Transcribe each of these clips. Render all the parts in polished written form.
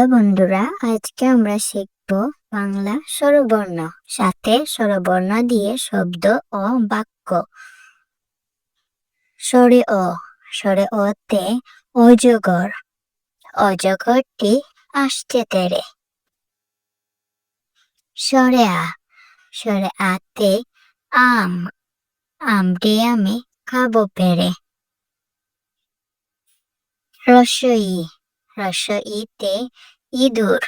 Hello বন্ধুরা, আজকে আমরা শিখব বাংলা স্বরবর্ণ, সাথে স্বরবর্ণ দিয়ে শব্দ ও বাক্য। স্বরে অ, স্বরে অতে অজগর, অজগরটি আসছে তেরে। স্বরে আ, স্বরে আতে আম, আমটি আমি খাবো পেরে। রস্ব ই, রস্ব ইতে ইঁদুর,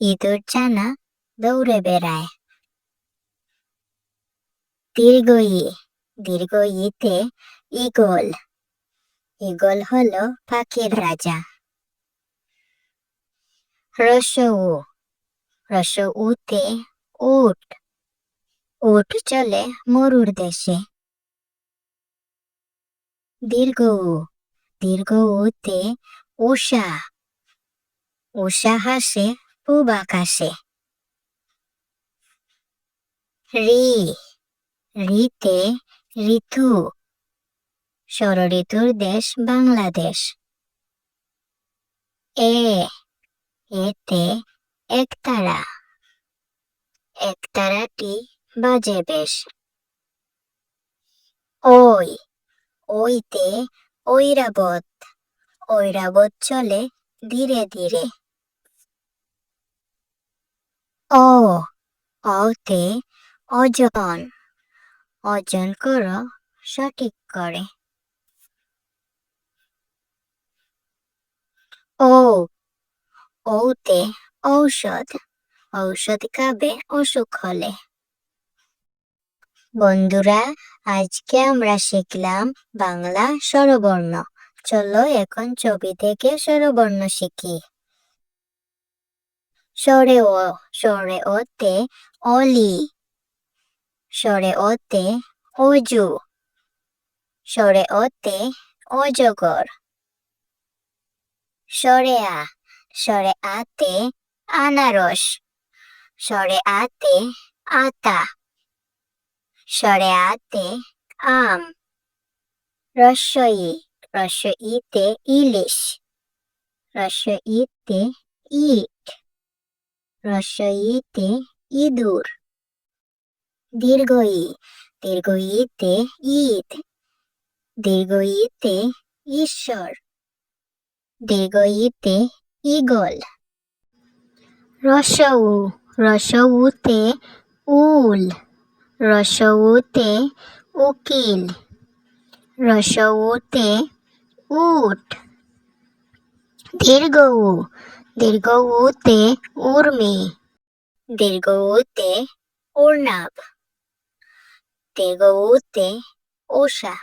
ইঁদুর জানা দৌড়ে বেড়ায়। দীর্ঘ ই, দীর্ঘ ইতে ঈগল, ঈগল হলো পাখির রাজা। হ্রস্ব উ, হ্রস্ব উতে উট, উট চলে মরুর দেশে। দীর্ঘ উ, দীর্ঘ উতে উষা, উষা হাসে পূব আকাশে। ঋ, ঋতে ঋতু, ষড়ঋতুর দেশ বাংলাদেশ। এ, এতে একতারা, একতারাটি বাজে বেশ। ওই, ওইতে ঐরাবত, ঐরাবত চলে ধীরে ধীরে। অ, অতে অজন, অজন করো সঠিক করে। ও, ওতে ঔষধ, ঔষধ খাবে অসুখ হলে। বন্ধুরা, আজকে আমরা শিখলাম বাংলা স্বরবর্ণ। চলো এখন ছবি থেকে স্বরবর্ণ শিখি। স্বরে অ, স্বরে অতে অলি, স্বরে অতে অজু, স্বরে অতে অজগর। স্বরে আ, স্বরে আতে আনারস, স্বরে আতে আতা, স্বরে আতে আম। রস্ব ই, রস্ব ইতে ইলিশ, রস্ব ইতে ইট, রস্ব ইতে ইঁদুর। দীর্ঘ ই, দীর্ঘ ইতে ঈদ, দীর্ঘ ইতে ঈশ্বর, দীর্ঘ ইতে ঈগল। রস্ব উ, রস্ব উতে উল, রস্ব উতে উকিল, রস্ব উতে উট। দীর্ঘ উ, দীর্ঘ উতে উর্মি, দীর্ঘ উতে অর্ণব, দীর্ঘ উতে উষা।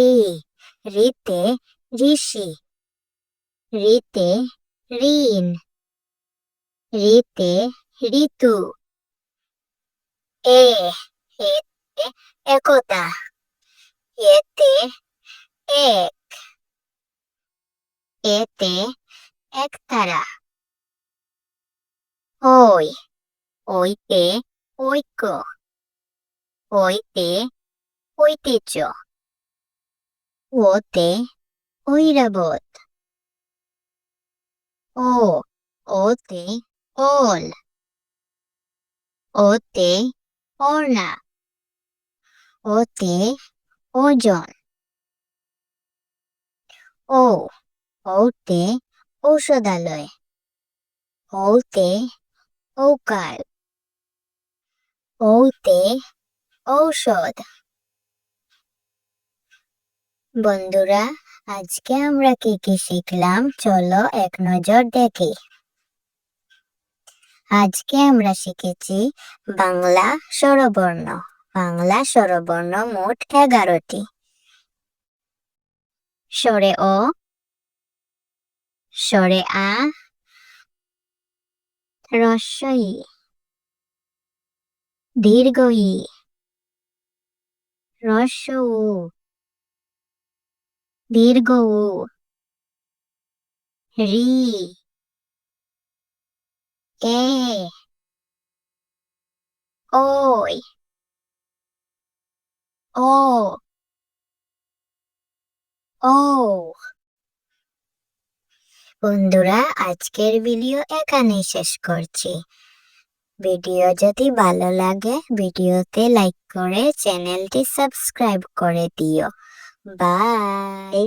ঋ, ঋতে ঋষি, ঋতে ঋণ, ঋতে ঋতু। এ, এতে একতা, এতে এক, এতে একতারা। ওই, ওইতে ঐক্য, ওইতে ঐতিহ্য, ওতে ঐরাবত। ও, ওতে ওল, ওতে ওড়না, ওতে ওজন। ও, ওতে ঔষধালয়, ওতে ঔকার, ওতে ঔষধ। বন্ধুরা, আজকে আমরা কি কি শিখলাম চলো এক নজর দেখি। আজকে আমরা শিখেছি বাংলা স্বরবর্ণ। বাংলা স্বরবর্ণ মোট 11টি। স্বরে অ, স্বরে আ, হ্রস্ব ই, দীর্ঘ ই, হ্রস্ব উ, দীর্ঘ উ, ঋ, এ, ওই, ও, ও, বন্ধুরা, আজকের ভিডিও এখানেই শেষ করছি। ভিডিও যদি ভালো লাগে ভিডিওতে লাইক করে চ্যানেলটি সাবস্ক্রাইব করে দিও। বাই।